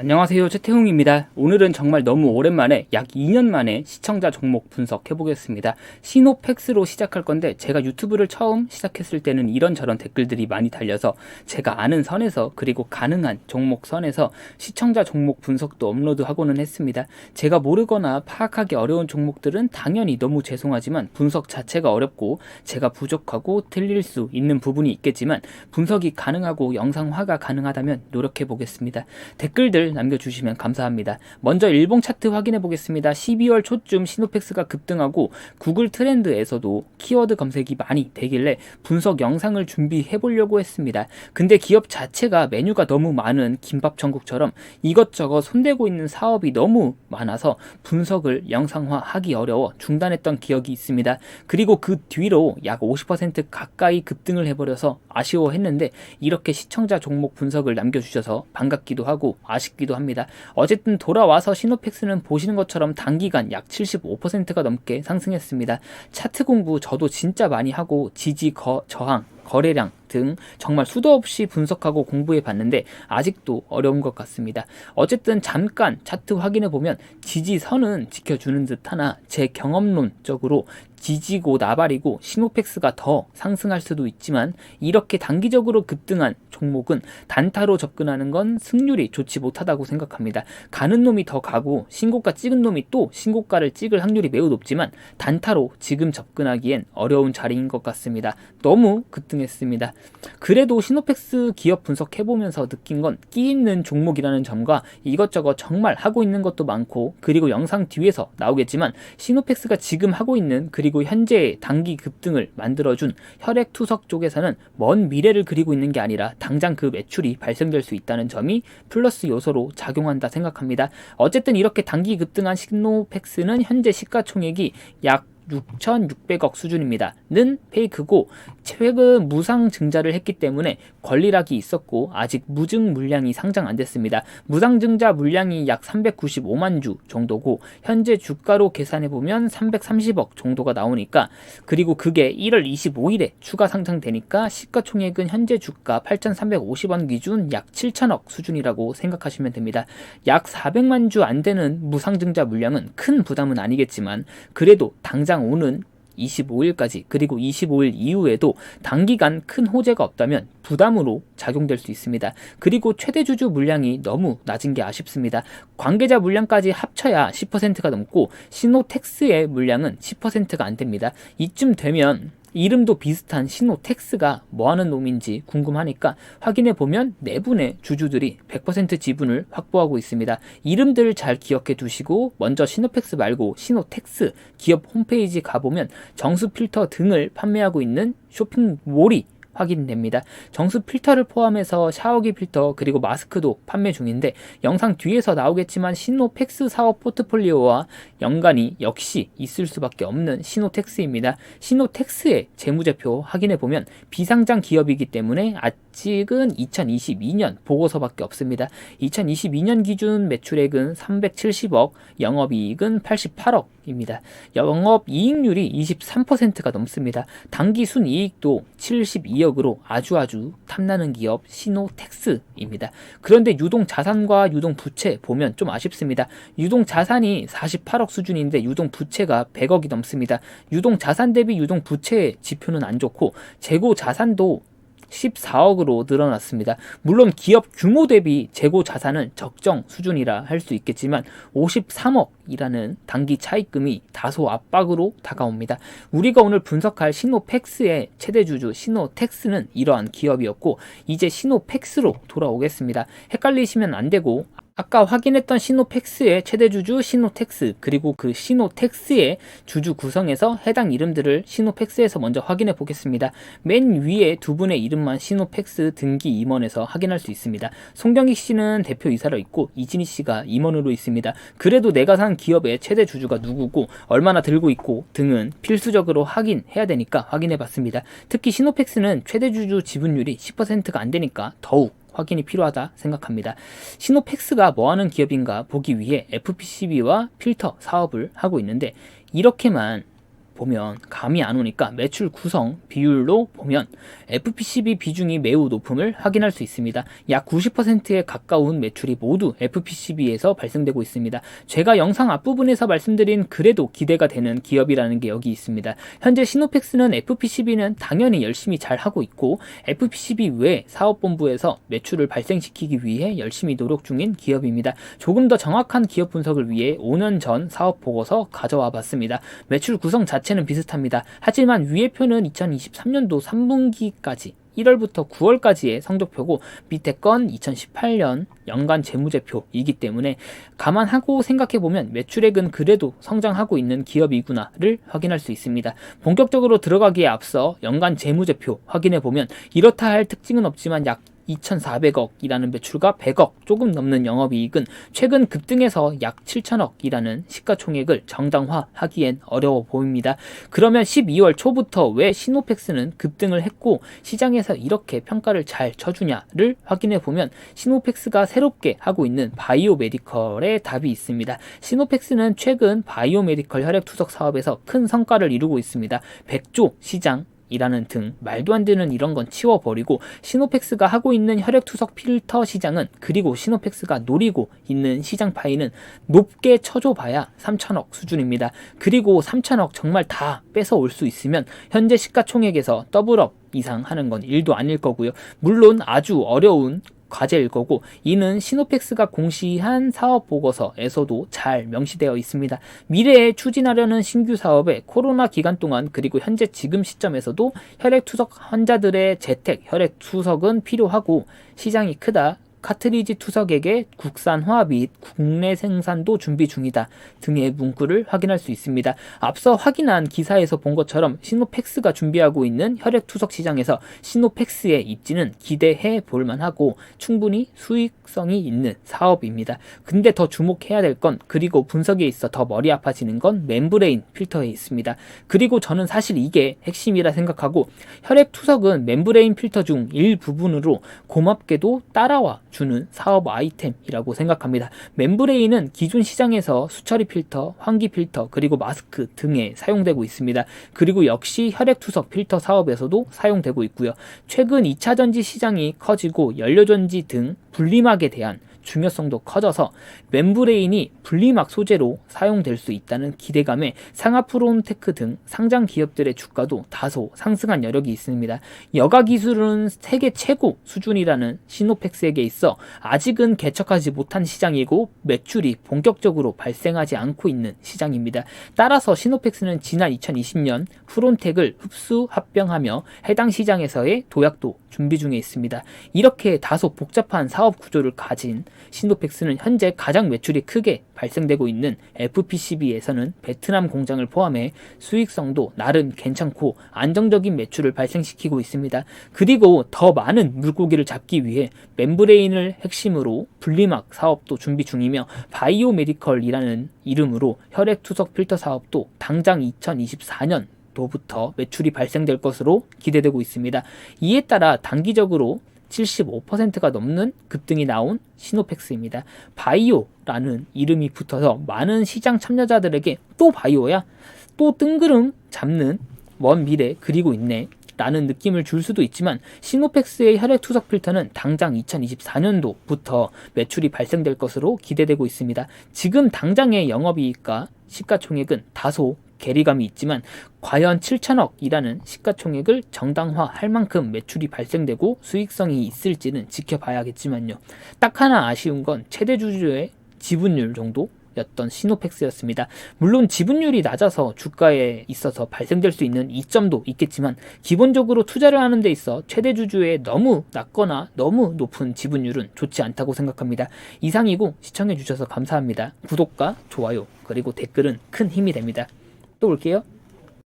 안녕하세요, 최태웅입니다. 오늘은 정말 너무 오랜만에 약 2년 만에 시청자 종목 분석해 보겠습니다. 시노팩스로 시작할 건데 제가 유튜브를 처음 시작했을 때는 이런저런 댓글들이 많이 달려서 제가 아는 선에서 그리고 가능한 종목 선에서 시청자 종목 분석도 업로드하고는 했습니다. 제가 모르거나 파악하기 어려운 종목들은 당연히 너무 죄송하지만 분석 자체가 어렵고 제가 부족하고 틀릴 수 있는 부분이 있겠지만 분석이 가능하고 영상화가 가능하다면 노력해 보겠습니다. 댓글들 남겨주시면 감사합니다. 먼저 일봉 차트 확인해 보겠습니다. 12월 초쯤 시노팩스가 급등하고 구글 트렌드에서도 키워드 검색이 많이 되길래 분석 영상을 준비해 보려고 했습니다. 근데 기업 자체가 메뉴가 너무 많은 김밥천국처럼 이것저것 손대고 있는 사업이 너무 많아서 분석을 영상화하기 어려워 중단했던 기억이 있습니다. 그리고 그 뒤로 약 50% 가까이 급등을 해버려서 아쉬워했는데 이렇게 시청자 종목 분석을 남겨주셔서 반갑기도 하고 아쉽기도 합니다. 어쨌든 돌아와서 시노팩스는 보시는 것처럼 단기간 약 75%가 넘게 상승했습니다. 차트 공부 저도 진짜 많이 하고 지지, 저항, 거래량 등 정말 수도 없이 분석하고 공부해 봤는데 아직도 어려운 것 같습니다. 어쨌든 잠깐 차트 확인해 보면 지지선은 지켜주는 듯 하나 제 경험론적으로 지지고 나발이고 시노팩스가 더 상승할 수도 있지만 이렇게 단기적으로 급등한 종목은 단타로 접근하는 건 승률이 좋지 못하다고 생각합니다. 가는 놈이 더 가고 신고가 찍은 놈이 또 신고가를 찍을 확률이 매우 높지만 단타로 지금 접근하기엔 어려운 자리인 것 같습니다. 너무 급등했습니다. 그래도 시노팩스 기업 분석해보면서 느낀 건 끼 있는 종목이라는 점과 이것저것 정말 하고 있는 것도 많고 그리고 영상 뒤에서 나오겠지만 시노팩스가 지금 하고 있는 그리고 현재 단기 급등을 만들어준 혈액투석 쪽에서는 먼 미래를 그리고 있는 게 아니라 당장 그 매출이 발생될 수 있다는 점이 플러스 요소로 작용한다 생각합니다. 어쨌든 이렇게 단기 급등한 시노팩스는 현재 시가총액이 약 6,600억 수준입니다. 는 페이크고 최근 무상 증자를 했기 때문에 권리락이 있었고 아직 무증 물량이 상장 안 됐습니다. 무상 증자 물량이 약 395만 주 정도고 현재 주가로 계산해 보면 330억 정도가 나오니까 그리고 그게 1월 25일에 추가 상장되니까 시가총액은 현재 주가 8,350원 기준 약 7천억 수준이라고 생각하시면 됩니다. 약 400만 주 안 되는 무상 증자 물량은 큰 부담은 아니겠지만 그래도 당장 오는 25일까지 그리고 25일 이후에도 단기간 큰 호재가 없다면 부담으로 작용될 수 있습니다. 그리고 최대 주주 물량이 너무 낮은 게 아쉽습니다. 관계자 물량까지 합쳐야 10%가 넘고 시노텍스의 물량은 10%가 안 됩니다. 이쯤 되면 이름도 비슷한 시노텍스가 뭐하는 놈인지 궁금하니까 확인해보면 내분의 주주들이 100% 지분을 확보하고 있습니다. 이름들 잘 기억해 두시고 먼저 시노팩스 말고 시노텍스 기업 홈페이지 가보면 정수 필터 등을 판매하고 있는 쇼핑몰이 확인됩니다. 정수 필터를 포함해서 샤워기 필터 그리고 마스크도 판매 중인데 영상 뒤에서 나오겠지만 시노팩스 사업 포트폴리오와 연관이 역시 있을 수밖에 없는 시노텍스입니다. 시노텍스의 재무제표 확인해보면 비상장 기업이기 때문에 아직은 2022년 보고서밖에 없습니다. 2022년 기준 매출액은 370억, 영업이익은 88억입니다. 영업이익률이 23%가 넘습니다. 당기 순이익도 72억으로 아주 탐나는 기업 시노텍스입니다. 그런데 유동 자산과 유동 부채 보면 좀 아쉽습니다. 유동 자산이 48억 수준인데 유동 부채가 100억이 넘습니다. 유동 자산 대비 유동 부채 지표는 안 좋고 재고 자산도 14억으로 늘어났습니다. 물론 기업 규모 대비 재고 자산은 적정 수준이라 할 수 있겠지만 53억이라는 단기 차입금이 다소 압박으로 다가옵니다. 우리가 오늘 분석할 시노팩스의 최대 주주 시노텍스는 이러한 기업이었고 이제 시노팩스로 돌아오겠습니다. 헷갈리시면 안 되고 아까 확인했던 시노팩스의 최대 주주 시노텍스 그리고 그 시노텍스의 주주 구성에서 해당 이름들을 시노팩스에서 먼저 확인해 보겠습니다. 맨 위에 두 분의 이름만 시노팩스 등기 임원에서 확인할 수 있습니다. 송경익 씨는 대표이사로 있고 이진희 씨가 임원으로 있습니다. 그래도 내가 산 기업의 최대 주주가 누구고 얼마나 들고 있고 등은 필수적으로 확인해야 되니까 확인해 봤습니다. 특히 시노팩스는 최대 주주 지분율이 10%가 안 되니까 더욱 확인이 필요하다 생각합니다. 시노팩스가 뭐하는 기업인가 보기 위해 FPCB와 필터 사업을 하고 있는데 이렇게만 보면 감이 안 오니까 매출 구성 비율로 보면 FPCB 비중이 매우 높음을 확인할 수 있습니다. 약 90%에 가까운 매출이 모두 FPCB에서 발생되고 있습니다. 제가 영상 앞부분에서 말씀드린 그래도 기대가 되는 기업이라는 게 여기 있습니다. 현재 시노펙스는 FPCB는 당연히 열심히 잘 하고 있고 FPCB 외 사업본부에서 매출을 발생시키기 위해 열심히 노력 중인 기업입니다. 조금 더 정확한 기업 분석을 위해 5년 전 사업 보고서 가져와 봤습니다. 매출 구성 자체는 비슷합니다. 하지만 위의 표는 2023년도 3분기까지 1월부터 9월까지의 성적표고 밑에 건 2018년 연간 재무제표이기 때문에 감안하고 생각해보면 매출액은 그래도 성장하고 있는 기업이구나를 확인할 수 있습니다. 본격적으로 들어가기에 앞서 연간 재무제표 확인해보면 이렇다 할 특징은 없지만 약 2,400억이라는 매출과 100억 조금 넘는 영업이익은 최근 급등해서 약 7천억이라는 시가총액을 정당화하기엔 어려워 보입니다. 그러면 12월 초부터 왜 시노펙스는 급등을 했고 시장에서 이렇게 평가를 잘 쳐주냐를 확인해보면 시노펙스가 새롭게 하고 있는 바이오메디컬의 답이 있습니다. 시노펙스는 최근 바이오메디컬 혈액투석 사업에서 큰 성과를 이루고 있습니다. 100조 시장 이라는 등 말도 안 되는 이런 건 치워버리고 시노펙스가 하고 있는 혈액투석 필터 시장은 그리고 시노펙스가 노리고 있는 시장 파이는 높게 쳐줘봐야 3천억 수준입니다. 그리고 3천억 정말 다 뺏어올 수 있으면 현재 시가총액에서 더블업 이상 하는 건 일도 아닐 거고요. 물론 아주 어려운 과제일 거고 이는 시노펙스가 공시한 사업 보고서에서도 잘 명시되어 있습니다. 미래에 추진하려는 신규 사업에 코로나 기간 동안 그리고 현재 지금 시점에서도 혈액투석 환자들의 재택 혈액투석은 필요하고 시장이 크다. 카트리지 투석액의 국산화 및 국내 생산도 준비 중이다 등의 문구를 확인할 수 있습니다. 앞서 확인한 기사에서 본 것처럼 시노펙스가 준비하고 있는 혈액투석 시장에서 시노펙스의 입지는 기대해 볼 만하고 충분히 수익성이 있는 사업입니다. 근데 더 주목해야 될 건 그리고 분석에 있어 더 머리 아파지는 건 멤브레인 필터에 있습니다. 그리고 저는 사실 이게 핵심이라 생각하고 혈액투석은 멤브레인 필터 중 일부분으로 고맙게도 따라와 주는 사업 아이템이라고 생각합니다. 멤브레인은 기존 시장에서 수처리 필터, 환기 필터, 그리고 마스크 등에 사용되고 있습니다. 그리고 역시 혈액투석 필터 사업에서도 사용되고 있고요. 최근 2차전지 시장이 커지고 연료전지 등 분리막에 대한 중요성도 커져서 멤브레인이 분리막 소재로 사용될 수 있다는 기대감에 상하프론테크 등 상장 기업들의 주가도 다소 상승한 여력이 있습니다. 여가 기술은 세계 최고 수준이라는 시노펙스에게 있어 아직은 개척하지 못한 시장이고 매출이 본격적으로 발생하지 않고 있는 시장입니다. 따라서 시노펙스는 지난 2020년 프론텍을 흡수 합병하며 해당 시장에서의 도약도 준비 중에 있습니다. 이렇게 다소 복잡한 사업 구조를 가진 시노펙스는 현재 가장 매출이 크게 발생되고 있는 FPCB에서는 베트남 공장을 포함해 수익성도 나름 괜찮고 안정적인 매출을 발생시키고 있습니다. 그리고 더 많은 물고기를 잡기 위해 멤브레인을 핵심으로 분리막 사업도 준비 중이며 바이오메디컬이라는 이름으로 혈액투석 필터 사업도 당장 2024년 도부터 매출이 발생될 것으로 기대되고 있습니다. 이에 따라 단기적으로 75%가 넘는 급등이 나온 시노펙스입니다. 바이오라는 이름이 붙어서 많은 시장 참여자들에게 또 바이오야? 또 뜬구름 잡는 먼 미래 그리고 있네 라는 느낌을 줄 수도 있지만 시노펙스의 혈액투석 필터는 당장 2024년도부터 매출이 발생될 것으로 기대되고 있습니다. 지금 당장의 영업이익과 시가총액은 다소 괴리감이 있지만 과연 7천억이라는 시가총액을 정당화할 만큼 매출이 발생되고 수익성이 있을지는 지켜봐야겠지만요. 딱 하나 아쉬운 건 최대 주주의 지분율 정도였던 시노펙스였습니다. 물론 지분율이 낮아서 주가에 있어서 발생될 수 있는 이점도 있겠지만 기본적으로 투자를 하는 데 있어 최대 주주의 너무 낮거나 너무 높은 지분율은 좋지 않다고 생각합니다. 이상이고 시청해 주셔서 감사합니다. 구독과 좋아요 그리고 댓글은 큰 힘이 됩니다. 또 올게요.